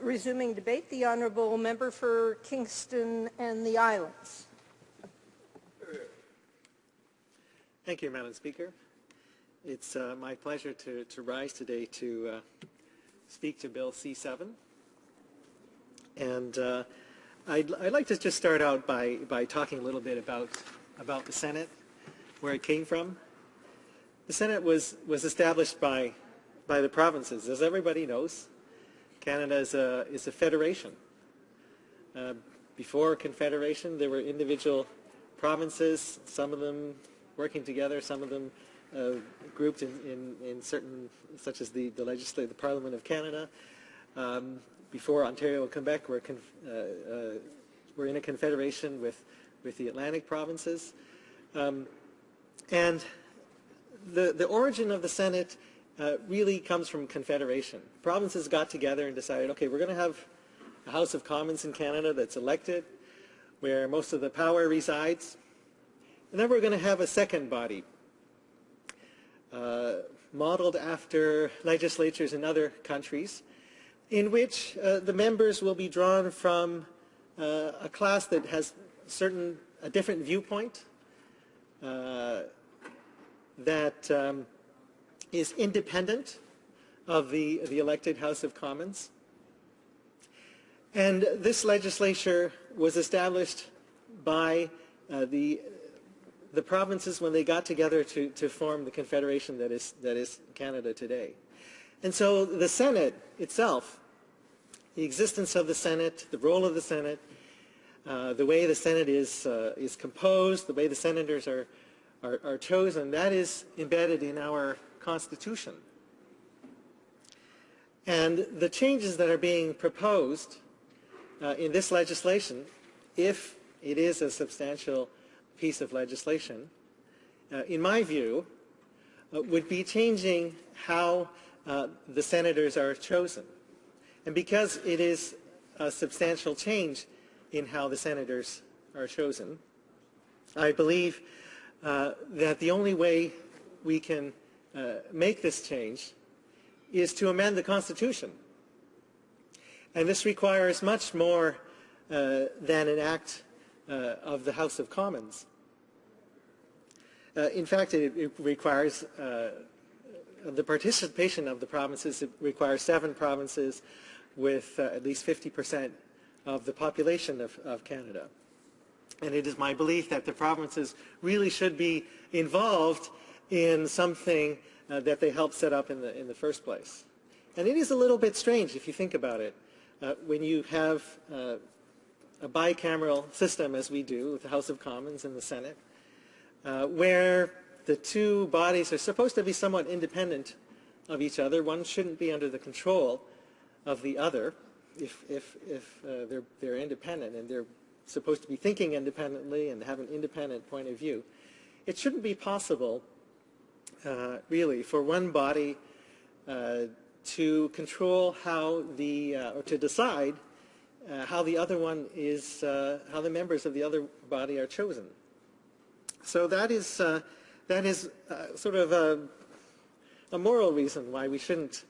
Resuming debate, the honourable member for Kingston and the Islands. Thank you, Madam Speaker. It's my pleasure to rise today to speak to Bill C7. And I'd like to just start out by talking a little bit about the Senate, where it came from. The Senate was established by the provinces. As everybody knows, Canada is a federation. Before Confederation, there were individual provinces, some of them working together, some of them grouped in certain, such as the Parliament of Canada. Before Ontario and Quebec were in a confederation with the Atlantic provinces. And the origin of the Senate really comes from Confederation. Provinces got together and decided, okay, we're going to have a House of Commons in Canada that's elected, where most of the power resides. And then we're going to have a second body, modeled after legislatures in other countries, in which the members will be drawn from a class that has a different viewpoint, that is independent of the elected House of Commons. And this legislature was established by the provinces when they got together to form the confederation that is Canada today. And so the Senate itself, the existence of the Senate, the role of the Senate, the way the Senate is composed, the way the senators are chosen, that is embedded in our Constitution. And the changes that are being proposed in this legislation, if it is a substantial piece of legislation, in my view, would be changing how the senators are chosen. And because it is a substantial change in how the senators are chosen, I believe that the only way we can make this change is to amend the Constitution. And this requires much more than an act of the House of Commons. In fact, it requires the participation of the provinces. It requires 7 provinces with at least 50% of the population of Canada. And it is my belief that the provinces really should be involved in something that they helped set up in the first place. And it is a little bit strange if you think about it. When you have a bicameral system, as we do with the House of Commons and the Senate, where the two bodies are supposed to be somewhat independent of each other. One shouldn't be under the control of the other if they're independent and they're supposed to be thinking independently and have an independent point of view. It shouldn't be possible, really, for one body to control how or to decide how the other one is, how the members of the other body are chosen. So that is sort of a moral reason why we shouldn't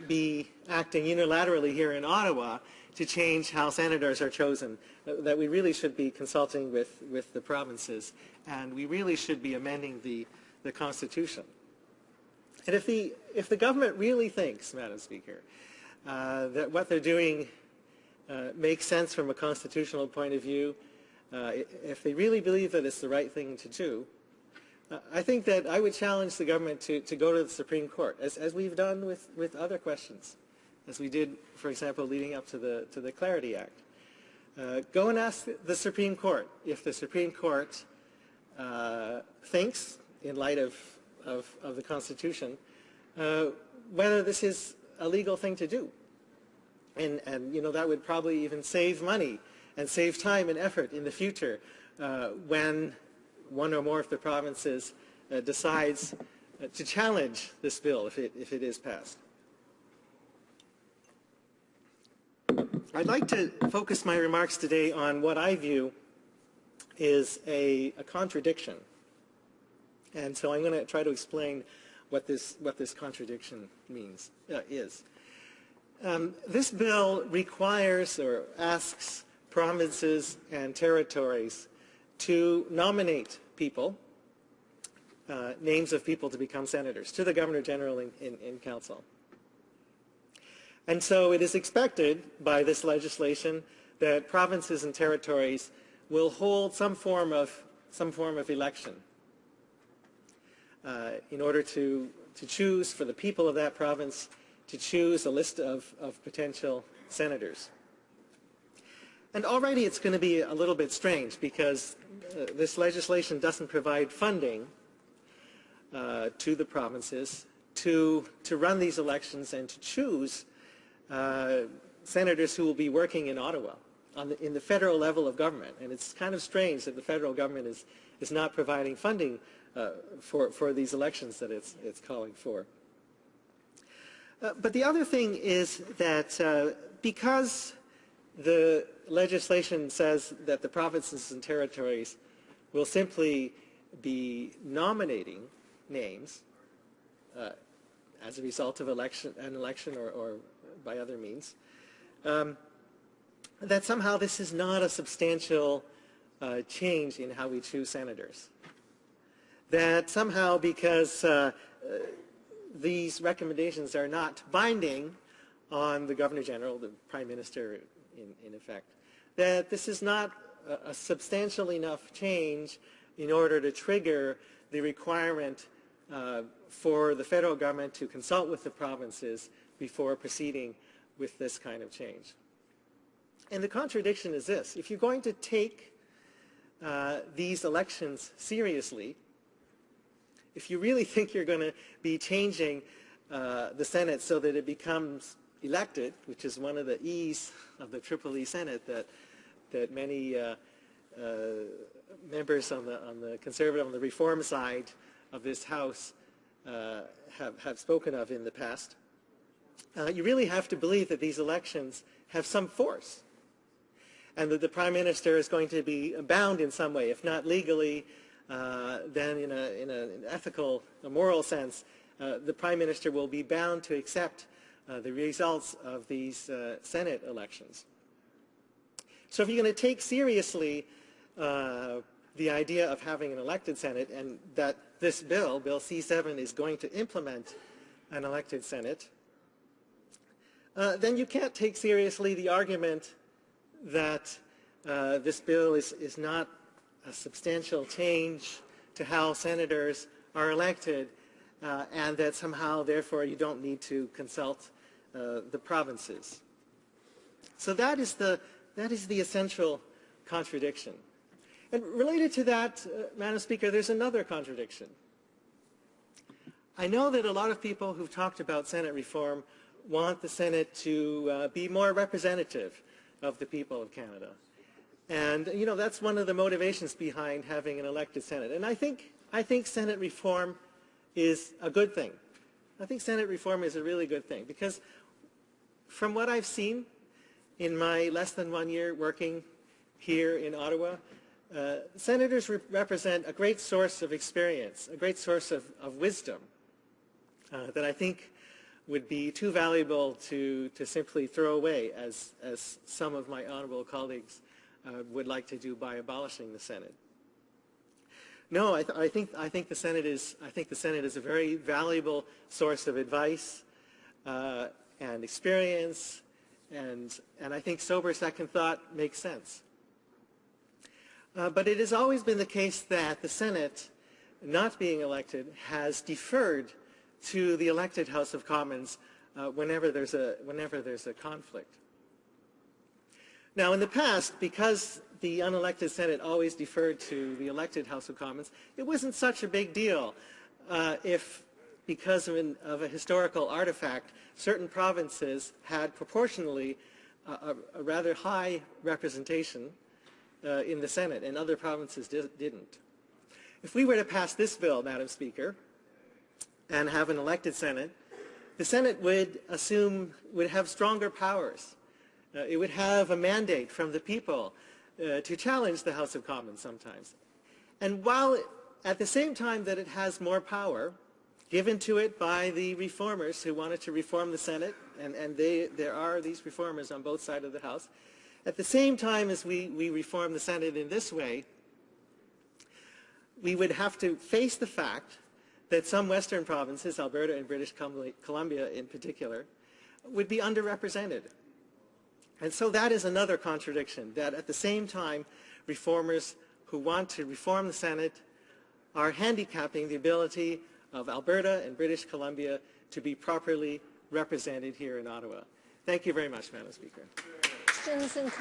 be acting unilaterally here in Ottawa to change how senators are chosen, that we really should be consulting with the provinces, and we really should be amending the Constitution. And if the government really thinks, Madam Speaker, that what they're doing makes sense from a constitutional point of view, if they really believe that it's the right thing to do, I think that I would challenge the government to go to the Supreme Court, as we've done with other questions, as we did, for example, leading up to the Clarity Act. Go and ask the Supreme Court if the Supreme Court thinks, in light of the Constitution, whether this is a legal thing to do. And you know, that would probably even save money and save time and effort in the future when one or more of the provinces decides to challenge this bill if it is passed. I'd like to focus my remarks today on what I view is a contradiction. And so I'm going to try to explain what this contradiction is. This bill requires or asks provinces and territories to nominate people, names of people to become senators, to the Governor General in Council. And so it is expected by this legislation that provinces and territories will hold some form of election in order to choose for the people of that province to choose a list of potential senators. And already it's going to be a little bit strange because this legislation doesn't provide funding to the provinces to run these elections and to choose senators who will be working in Ottawa in the federal level of government. And it's kind of strange that the federal government is not providing funding for these elections that it's calling for. But the other thing is that because the legislation says that the provinces and territories will simply be nominating names as a result of an election or by other means, that somehow this is not a substantial change in how we choose senators. That somehow because these recommendations are not binding on the Governor General, the Prime Minister in effect, that this is not a substantial enough change in order to trigger the requirement for the federal government to consult with the provinces before proceeding with this kind of change. And the contradiction is this: if you're going to take these elections seriously, if you really think you're going to be changing the Senate so that it becomes elected, which is one of the E's of the Triple E Senate that many members on the conservative, on the reform side of this House have spoken of in the past, you really have to believe that these elections have some force, and that the Prime Minister is going to be bound in some way, if not legally, then in an ethical, a moral sense, the Prime Minister will be bound to accept the results of these Senate elections. So if you're going to take seriously the idea of having an elected Senate, and that this bill, Bill C-7, is going to implement an elected Senate, then you can't take seriously the argument that this bill is not a substantial change to how senators are elected, and that somehow, therefore, you don't need to consult the provinces. So that is the essential contradiction. And related to that, Madam Speaker, there's another contradiction. I know that a lot of people who've talked about Senate reform want the Senate to be more representative of the people of Canada. And, you know, that's one of the motivations behind having an elected Senate. And I think Senate reform is a good thing. I think Senate reform is a really good thing, because from what I've seen in my less than 1 year working here in Ottawa, senators represent a great source of experience, a great source of wisdom that I think would be too valuable to simply throw away, as some of my honorable colleagues would like to do by abolishing the Senate. No, I think the Senate is a very valuable source of advice and experience, and I think sober second thought makes sense. But it has always been the case that the Senate, not being elected, has deferred to the elected House of Commons whenever there's a conflict. Now, in the past, because the unelected Senate always deferred to the elected House of Commons, it wasn't such a big deal if, because of a historical artifact, certain provinces had proportionally a rather high representation in the Senate, and other provinces didn't. If we were to pass this bill, Madam Speaker, and have an elected Senate, the Senate would have stronger powers. It would have a mandate from the people to challenge the House of Commons sometimes. And while at the same time that it has more power, given to it by the reformers who wanted to reform the Senate, and there are these reformers on both sides of the House. At the same time as we reform the Senate in this way, we would have to face the fact that some Western provinces, Alberta and British Columbia in particular, would be underrepresented. And so that is another contradiction, that at the same time, reformers who want to reform the Senate are handicapping the ability of Alberta and British Columbia to be properly represented here in Ottawa. Thank you very much, Madam Speaker. Questions and comments?